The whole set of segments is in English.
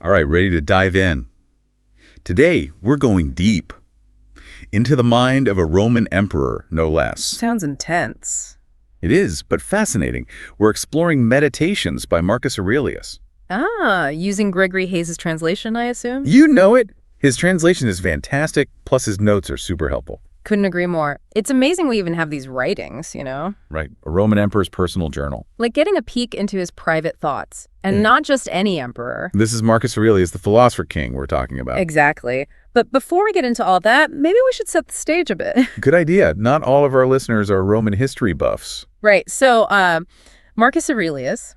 All right, ready to dive in. Today, we're going deep into the mind of a Roman emperor, no less. Sounds intense. It is, but fascinating. We're exploring Meditations by Marcus Aurelius. Using Gregory Hayes' translation, I assume? You know it. His translation is fantastic, plus his notes are super helpful. Couldn't agree more. It's amazing we even have these writings, you know? Right, a Roman emperor's personal journal. Like getting a peek into his private thoughts. And not just any emperor. This is Marcus Aurelius, the philosopher king we're talking about. Exactly. But before we get into all that, maybe we should set the stage a bit. Good idea. Not all of our listeners are Roman history buffs. Right. So Marcus Aurelius,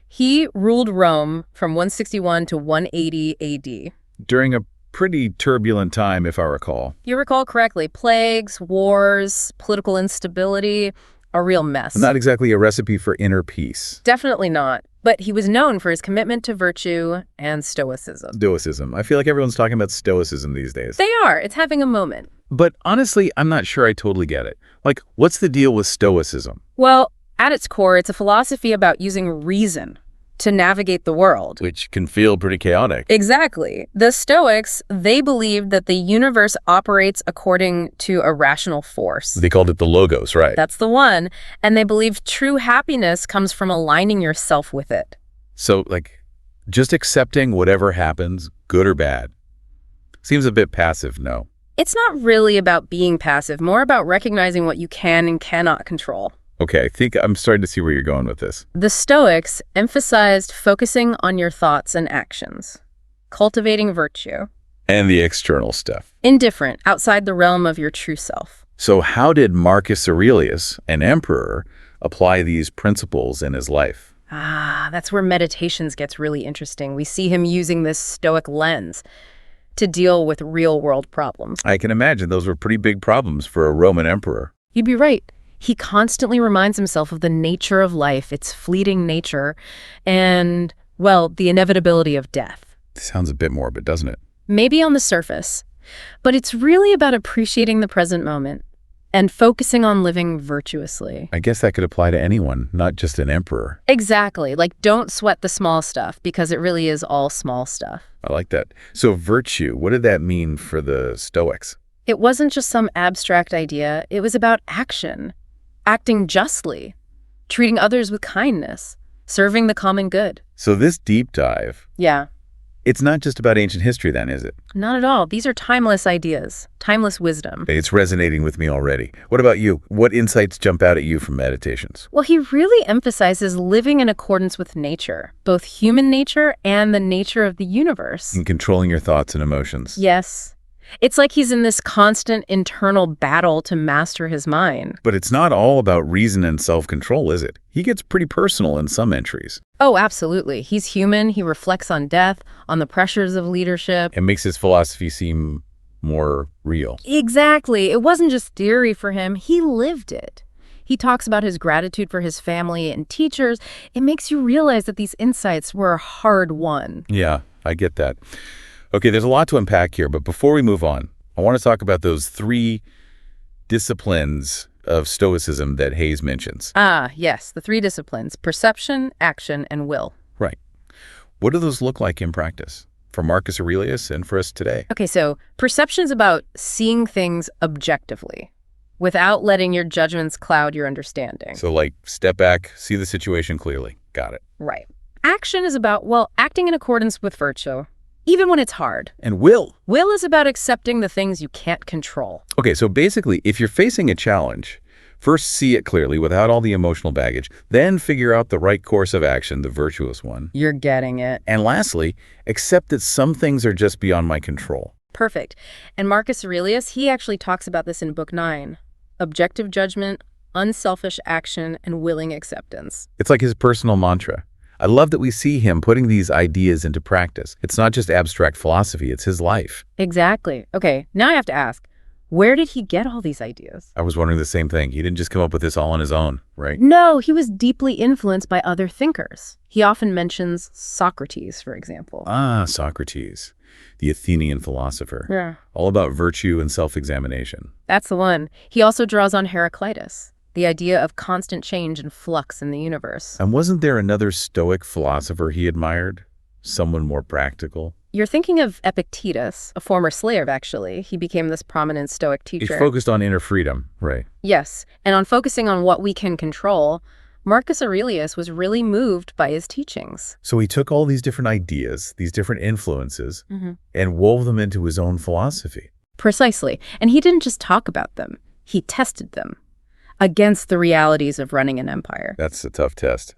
he ruled Rome from 161 to 180 AD. During a pretty turbulent time, if I recall. You recall correctly. Plagues, wars, political instability, a real mess. Not exactly a recipe for inner peace. Definitely not. But he was known for his commitment to virtue and stoicism. Stoicism. I feel like everyone's talking about stoicism these days. They are. It's having a moment. But honestly, I'm not sure I totally get it. Like, what's the deal with stoicism? Well, at its core, it's a philosophy about using reason to navigate the world. Which can feel pretty chaotic. Exactly. The Stoics, they believed that the universe operates according to a rational force. They called it the logos, right? That's the one. And they believed true happiness comes from aligning yourself with it. So, like, just accepting whatever happens, good or bad. Seems a bit passive, no? It's not really about being passive, more about recognizing what you can and cannot control. Okay, I think I'm starting to see where you're going with this. The Stoics emphasized focusing on your thoughts and actions, cultivating virtue. And the external stuff. Indifferent, outside the realm of your true self. So how did Marcus Aurelius, an emperor, apply these principles in his life? That's where Meditations gets really interesting. We see him using this Stoic lens to deal with real-world problems. I can imagine those were pretty big problems for a Roman emperor. You'd be right. He constantly reminds himself of the nature of life, its fleeting nature, and, well, the inevitability of death. Sounds a bit morbid, doesn't it? Maybe on the surface, but it's really about appreciating the present moment and focusing on living virtuously. I guess that could apply to anyone, not just an emperor. Exactly. Like, don't sweat the small stuff, because it really is all small stuff. I like that. So virtue, what did that mean for the Stoics? It wasn't just some abstract idea. It was about action. Acting justly, treating others with kindness, serving the common good. So this deep dive, Yeah. it's not just about ancient history then, is it? Not at all. These are timeless ideas, timeless wisdom. It's resonating with me already. What about you? What insights jump out at you from Meditations? Well, he really emphasizes living in accordance with nature, both human nature and the nature of the universe. And controlling your thoughts and emotions. Yes. It's like he's in this constant internal battle to master his mind. But it's not all about reason and self-control, is it? He gets pretty personal in some entries. Oh, absolutely. He's human. He reflects on death, on the pressures of leadership. It makes his philosophy seem more real. Exactly. It wasn't just theory for him. He lived it. He talks about his gratitude for his family and teachers. It makes you realize that these insights were hard-won. Yeah, I get that. Okay, there's a lot to unpack here, but before we move on, I want to talk about those 3 disciplines of Stoicism that Hayes mentions. Yes, the 3 disciplines: perception, action, and will. Right. What do those look like in practice for Marcus Aurelius and for us today? Okay, so perception is about seeing things objectively without letting your judgments cloud your understanding. So like step back, see the situation clearly. Got it. Right. Action is about, well, acting in accordance with virtue, even when it's hard. And will. Will is about accepting the things you can't control. Okay, so basically, if you're facing a challenge, first see it clearly without all the emotional baggage, then figure out the right course of action, the virtuous one. You're getting it. And lastly, accept that some things are just beyond my control. Perfect. And Marcus Aurelius, he actually talks about this in Book 9. Objective judgment, unselfish action, and willing acceptance. It's like his personal mantra. I love that we see him putting these ideas into practice. It's not just abstract philosophy, it's his life. Exactly. Okay, now I have to ask, where did he get all these ideas? I was wondering the same thing. He didn't just come up with this all on his own, right? No, he was deeply influenced by other thinkers. He often mentions Socrates, for example. Socrates, the Athenian philosopher. Yeah. All about virtue and self-examination. That's the one. He also draws on Heraclitus, the idea of constant change and flux in the universe. And wasn't there another Stoic philosopher he admired? Someone more practical? You're thinking of Epictetus, a former slave, actually. He became this prominent Stoic He's teacher. focused on inner freedom, right? Yes, and on focusing on what we can control, Marcus Aurelius was really moved by his teachings. So he took all these different ideas, these different influences, and wove them into his own philosophy. Precisely. And he didn't just talk about them. He tested them against the realities of running an empire. That's a tough test.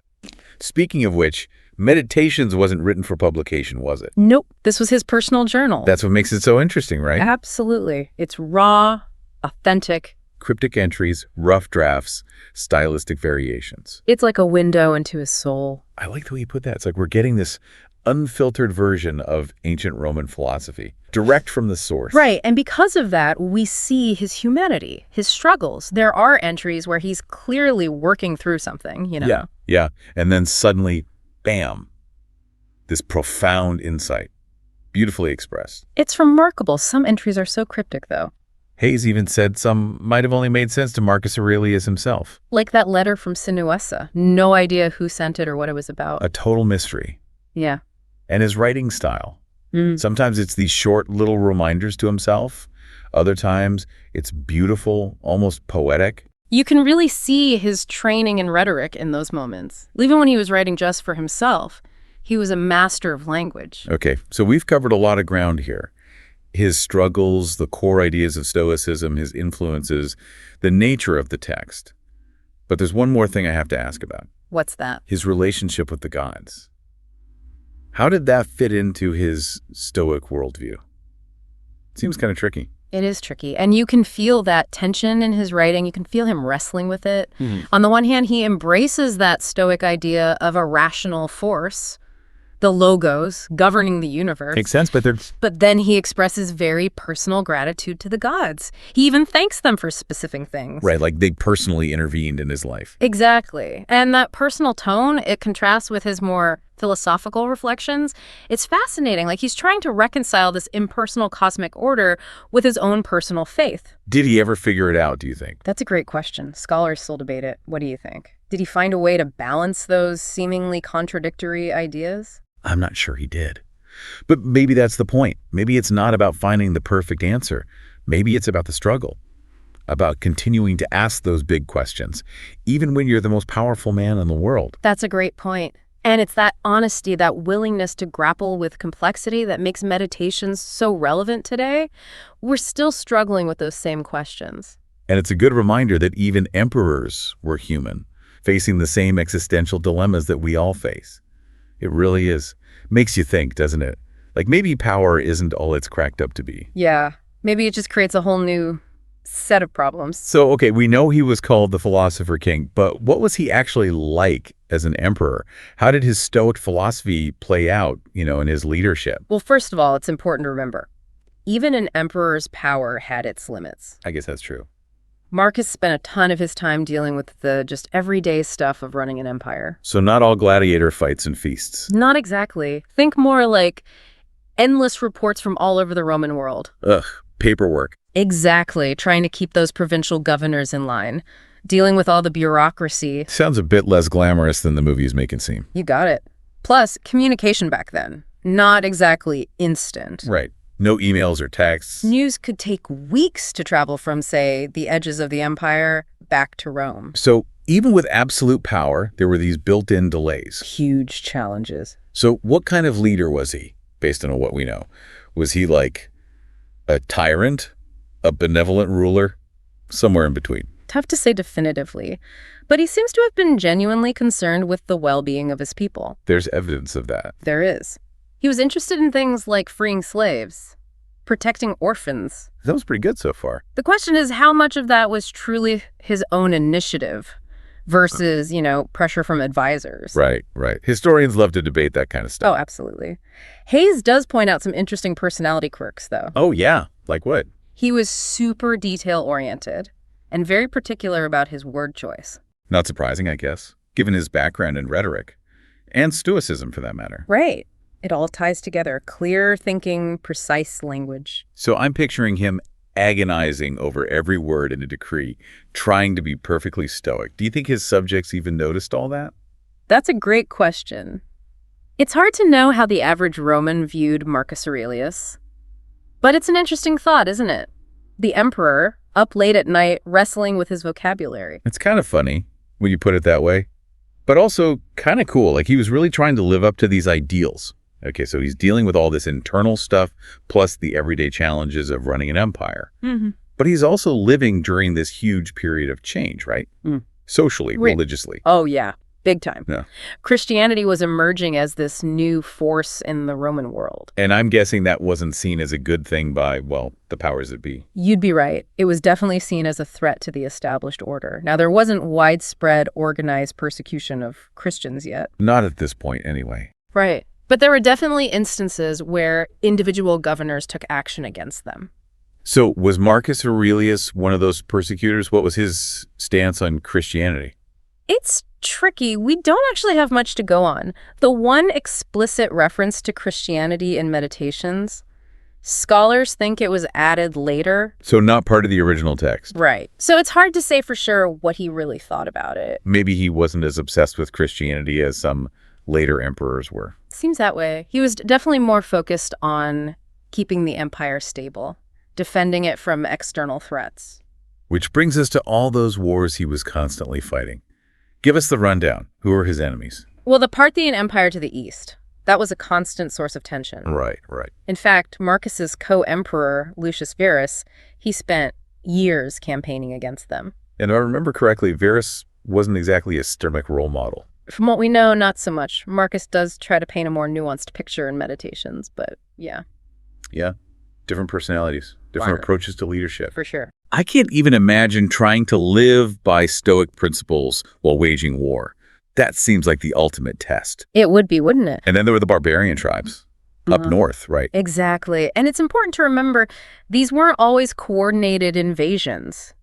Speaking of which, Meditations wasn't written for publication, was it? Nope. This was his personal journal. That's what makes it so interesting, right? Absolutely. It's raw, authentic. Cryptic entries, rough drafts, stylistic variations. It's like a window into his soul. I like the way you put that. It's like we're getting this unfiltered version of ancient Roman philosophy, direct from the source. Right, and because of that, we see his humanity, his struggles. There are entries where he's clearly working through something, you know? Yeah. And then suddenly, bam, this profound insight, beautifully expressed. It's remarkable. Some entries are so cryptic, though. Hayes even said some might have only made sense to Marcus Aurelius himself. Like that letter from Sinuessa. No idea who sent it or what it was about. A total mystery. Yeah. And his writing style. Sometimes it's these short little reminders to himself. Other times it's beautiful, almost poetic. You can really see his training in rhetoric in those moments. Even when he was writing just for himself, he was a master of language. Okay, so we've covered a lot of ground here. His struggles, the core ideas of Stoicism, his influences, the nature of the text. But there's one more thing I have to ask about. What's that? His relationship with the gods. How did that fit into his Stoic worldview? Seems kind of tricky. It is tricky. And you can feel that tension in his writing. You can feel him wrestling with it. On the one hand, he embraces that Stoic idea of a rational force, the logos governing the universe. Makes sense, but But then he expresses very personal gratitude to the gods. He even thanks them for specific things. right, like they personally intervened in his life. Exactly. And that personal tone, it contrasts with his more philosophical reflections. It's fascinating. Like he's trying to reconcile this impersonal cosmic order with his own personal faith. Did he ever figure it out, do you think? That's a great question. Scholars still debate it. What do you think? Did he find a way to balance those seemingly contradictory ideas? I'm not sure he did. But maybe that's the point. Maybe it's not about finding the perfect answer. Maybe it's about the struggle, about continuing to ask those big questions, even when you're the most powerful man in the world. That's a great point. And it's that honesty, that willingness to grapple with complexity that makes meditations so relevant today. We're still struggling with those same questions. And it's a good reminder that even emperors were human, facing the same existential dilemmas that we all face. It really is. Makes you think, doesn't it? Like maybe power isn't all it's cracked up to be. Yeah, maybe it just creates a whole new set of problems. So, okay, we know he was called the philosopher king, but what was he actually like as an emperor? How did his Stoic philosophy play out, in his leadership? Well, first of all, it's important to remember, even an emperor's power had its limits. I guess that's true. Marcus spent a ton of his time dealing with the just everyday stuff of running an empire. So not all gladiator fights and feasts. Not exactly. Think more like endless reports from all over the Roman world. Ugh, paperwork. Exactly, trying to keep those provincial governors in line, dealing with all the bureaucracy. Sounds a bit less glamorous than the movies make it seem. You got it. Plus, communication back then, not exactly instant. Right. No emails or texts. News could take weeks to travel from, say, the edges of the empire back to Rome. So even with absolute power, there were these built-in delays. Huge challenges. So what kind of leader was he, based on what we know? Was he like a tyrant, a benevolent ruler, somewhere in between? Tough to say definitively, but he seems to have been genuinely concerned with the well-being of his people. There's evidence of that. There is. He was interested in things like freeing slaves, protecting orphans. That was pretty good so far. The question is how much of that was truly his own initiative versus, pressure from advisors. Right. Historians love to debate that kind of stuff. Oh, absolutely. Hayes does point out some interesting personality quirks, though. Oh, yeah. Like what? He was super detail-oriented and very particular about his word choice. Not surprising, I guess, given his background in rhetoric. And Stoicism, for that matter. Right. It all ties together. Clear thinking, precise language. So I'm picturing him agonizing over every word in a decree, trying to be perfectly stoic. Do you think his subjects even noticed all that? That's a great question. It's hard to know how the average Roman viewed Marcus Aurelius. But it's an interesting thought, isn't it? The emperor, up late at night, wrestling with his vocabulary. It's kind of funny when you put it that way, but also kind of cool. Like he was really trying to live up to these ideals. Okay, so he's dealing with all this internal stuff, plus the everyday challenges of running an empire. But he's also living during this huge period of change, right? Socially, religiously. Oh, yeah. Big time. Yeah. Christianity was emerging as this new force in the Roman world. And I'm guessing that wasn't seen as a good thing by, well, the powers that be. You'd be right. It was definitely seen as a threat to the established order. Now, there wasn't widespread organized persecution of Christians yet. Not at this point, anyway. Right. But there were definitely instances where individual governors took action against them. So was Marcus Aurelius one of those persecutors? What was his stance on Christianity? It's tricky. We don't actually have much to go on. The one explicit reference to Christianity in Meditations, scholars think it was added later. So not part of the original text. Right. So it's hard to say for sure what he really thought about it. Maybe he wasn't as obsessed with Christianity as some later emperors were. Seems that way. He was definitely more focused on keeping the empire stable, defending it from external threats. Which brings us to all those wars he was constantly fighting. Give us the rundown. Who are his enemies? Well, the Parthian Empire to the east. That was a constant source of tension. Right. In fact, Marcus's co-emperor, Lucius Verus, he spent years campaigning against them. And if I remember correctly, Verus wasn't exactly a stoic role model. From what we know, not so much. Marcus does try to paint a more nuanced picture in Meditations, but yeah. Yeah. Different personalities, different approaches to leadership. For sure. I can't even imagine trying to live by Stoic principles while waging war. That seems like the ultimate test. It would be, wouldn't it? And then there were the barbarian tribes up north, right? Exactly. And it's important to remember these weren't always coordinated invasions,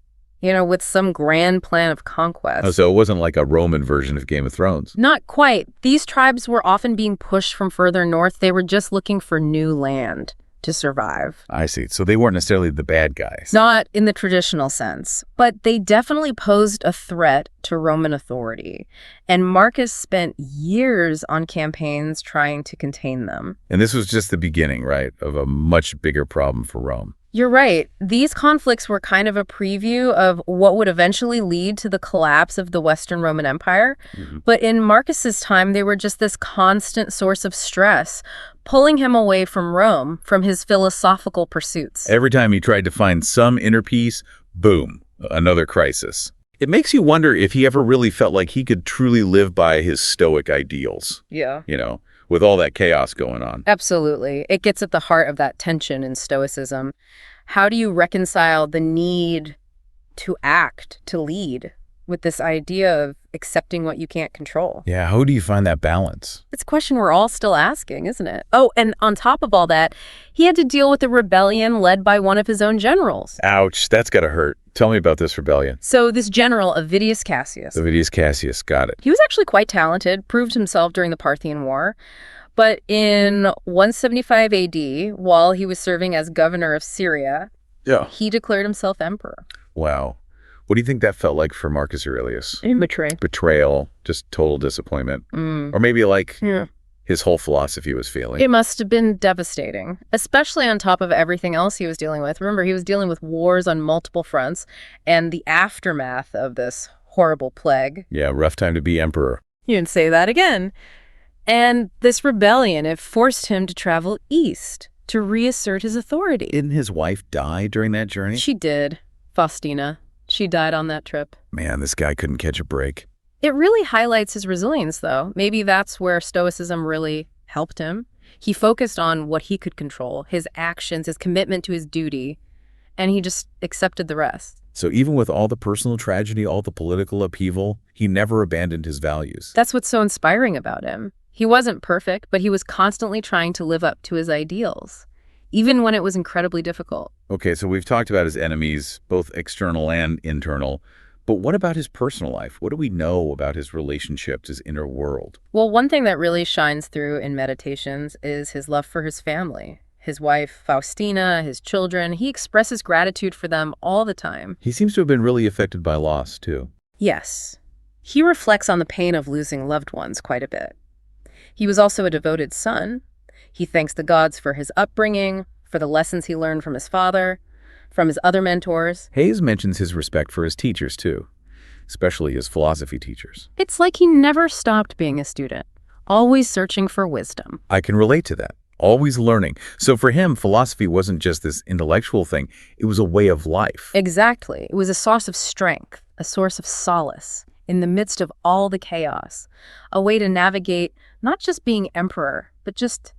with some grand plan of conquest. Oh, so it wasn't like a Roman version of Game of Thrones. Not quite. These tribes were often being pushed from further north. They were just looking for new land to survive. I see. So they weren't necessarily the bad guys. Not in the traditional sense, but they definitely posed a threat to Roman authority. And Marcus spent years on campaigns trying to contain them. And this was just the beginning, right, of a much bigger problem for Rome. You're right. These conflicts were kind of a preview of what would eventually lead to the collapse of the Western Roman Empire. But in Marcus's time, they were just this constant source of stress, pulling him away from Rome, from his philosophical pursuits. Every time he tried to find some inner peace, boom, another crisis. It makes you wonder if he ever really felt like he could truly live by his Stoic ideals. Yeah. With all that chaos going on. Absolutely. It gets at the heart of that tension in Stoicism. How do you reconcile the need to act, to lead, with this idea of accepting what you can't control? Yeah, how do you find that balance? It's a question we're all still asking, isn't it? Oh, and on top of all that, he had to deal with a rebellion led by one of his own generals. Ouch, that's gotta hurt. Tell me about this rebellion. So this general, Avidius Cassius. Avidius Cassius, got it. He was actually quite talented, proved himself during the Parthian War. But in 175 AD, while he was serving as governor of Syria, he declared himself emperor. Wow. What do you think that felt like for Marcus Aurelius? Betrayal, just total disappointment. Or maybe his whole philosophy was failing. It must have been devastating, especially on top of everything else he was dealing with. Remember, he was dealing with wars on multiple fronts and the aftermath of this horrible plague. Yeah, rough time to be emperor. You didn't say that again. And this rebellion, it forced him to travel east to reassert his authority. Didn't his wife die during that journey? She did. Faustina. She died on that trip. Man, this guy couldn't catch a break. It really highlights his resilience, though. Maybe that's where Stoicism really helped him. He focused on what he could control, his actions, his commitment to his duty, and he just accepted the rest. So even with all the personal tragedy, all the political upheaval, he never abandoned his values. That's what's so inspiring about him. He wasn't perfect, but he was constantly trying to live up to his ideals, even when it was incredibly difficult. Okay, so we've talked about his enemies, both external and internal. But what about his personal life? What do we know about his relationships, his inner world? Well, one thing that really shines through in Meditations is his love for his family. His wife, Faustina, his children. He expresses gratitude for them all the time. He seems to have been really affected by loss, too. Yes. He reflects on the pain of losing loved ones quite a bit. He was also a devoted son. He thanks the gods for his upbringing, for the lessons he learned from his father, from his other mentors. Hayes mentions his respect for his teachers, too, especially his philosophy teachers. It's like he never stopped being a student, always searching for wisdom. I can relate to that. Always learning. So for him, philosophy wasn't just this intellectual thing. It was a way of life. Exactly. It was a source of strength, a source of solace in the midst of all the chaos, a way to navigate not just being emperor, but just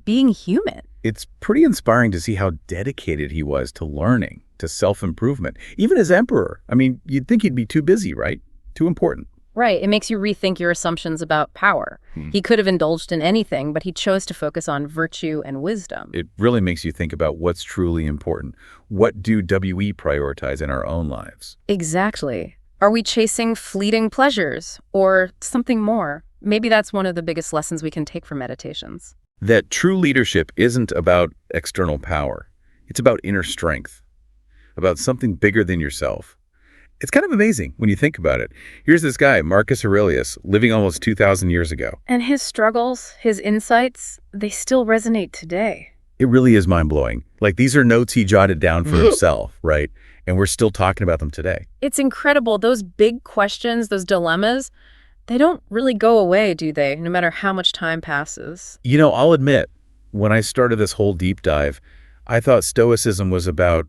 being human. It's pretty inspiring to see how dedicated he was to learning, to self-improvement. Even as emperor. I mean, you'd think he'd be too busy, right? Too important. Right. It makes you rethink your assumptions about power. He could have indulged in anything, but he chose to focus on virtue and wisdom. It really makes you think about what's truly important. What do we prioritize in our own lives? Exactly. Are we chasing fleeting pleasures or something more? Maybe that's one of the biggest lessons we can take from meditations. That true leadership isn't about external power. It's about inner strength, about something bigger than yourself. It's kind of amazing when you think about it. Here's this guy, Marcus Aurelius, living almost 2,000 years ago. And his struggles, his insights, they still resonate today. It really is mind-blowing. Like, these are notes he jotted down for himself, right? And we're still talking about them today. It's incredible. Those big questions, those dilemmas, they don't really go away, do they? No matter how much time passes. You know, I'll admit, when I started this whole deep dive, I thought Stoicism was about,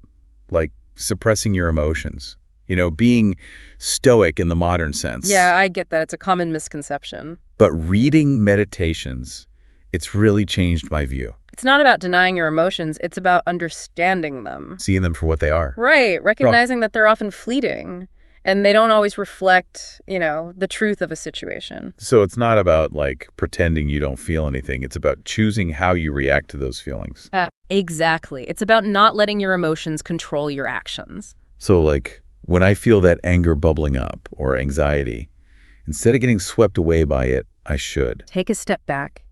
like, suppressing your emotions. You know, being stoic in the modern sense. Yeah, I get that. It's a common misconception. But reading Meditations, it's really changed my view. It's not about denying your emotions. It's about understanding them. Seeing them for what they are. Right. Recognizing that they're often fleeting and they don't always reflect, the truth of a situation. So it's not about, like, pretending you don't feel anything. It's about choosing how you react to those feelings. Exactly. It's about not letting your emotions control your actions. So, like, when I feel that anger bubbling up or anxiety, instead of getting swept away by it, I should. Take a step back,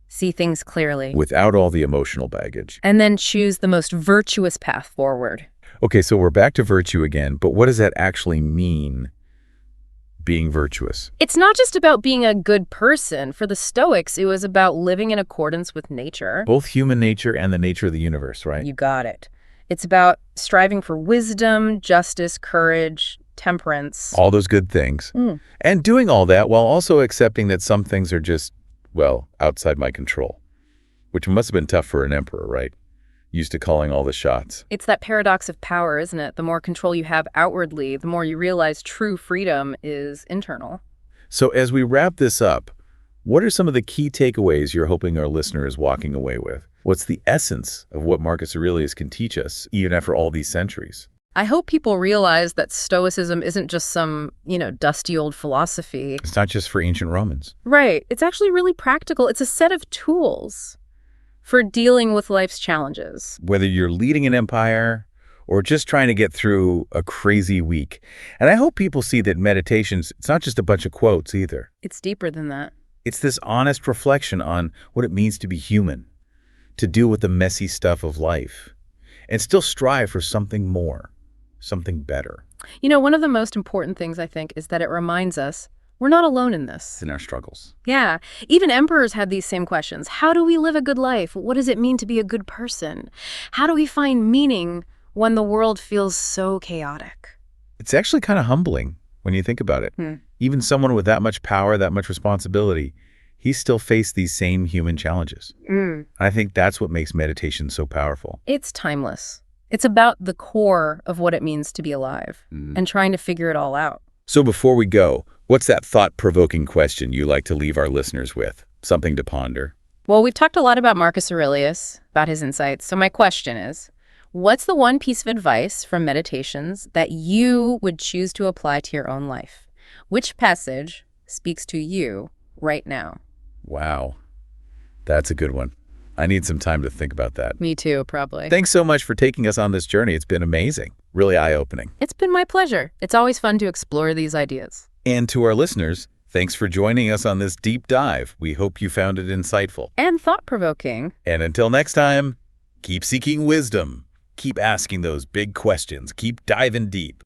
see things clearly, Without all the emotional baggage. and then choose the most virtuous path forward. Okay, so we're back to virtue again, but what does that actually mean, being virtuous? It's not just about being a good person. For the Stoics, it was about living in accordance with nature. Both human nature and the nature of the universe, right? You got it. It's about striving for wisdom, justice, courage, temperance. All those good things. And doing all that while also accepting that some things are just, well, outside my control. Which must have been tough for an emperor, right? Used to calling all the shots. It's that paradox of power, isn't it? The more control you have outwardly, the more you realize true freedom is internal. So as we wrap this up, what are some of the key takeaways you're hoping our listener is walking away with? What's the essence of what Marcus Aurelius can teach us, even after all these centuries? I hope people realize that Stoicism isn't just some, dusty old philosophy. It's not just for ancient Romans. Right. It's actually really practical. It's a set of tools for dealing with life's challenges. Whether you're leading an empire or just trying to get through a crazy week. And I hope people see that Meditations, it's not just a bunch of quotes either. It's deeper than that. It's this honest reflection on what it means to be human, to deal with the messy stuff of life, and still strive for something more, something better. One of the most important things, I think, is that it reminds us we're not alone in this. In our struggles. Yeah. Even emperors had these same questions. How do we live a good life? What does it mean to be a good person? How do we find meaning when the world feels so chaotic? It's actually kind of humbling when you think about it. Even someone with that much power, that much responsibility, he still faced these same human challenges. I think that's what makes meditation so powerful. It's timeless. It's about the core of what it means to be alive and trying to figure it all out. So before we go, what's that thought-provoking question you like to leave our listeners with? Something to ponder. Well, we've talked a lot about Marcus Aurelius, about his insights. So my question is, what's the one piece of advice from Meditations that you would choose to apply to your own life? Which passage speaks to you right now? Wow. That's a good one. I need some time to think about that. Me too, probably. Thanks so much for taking us on this journey. It's been amazing. Really eye-opening. It's been my pleasure. It's always fun to explore these ideas. And to our listeners, thanks for joining us on this deep dive. We hope you found it insightful. And thought-provoking. And until next time, keep seeking wisdom. Keep asking those big questions. Keep diving deep.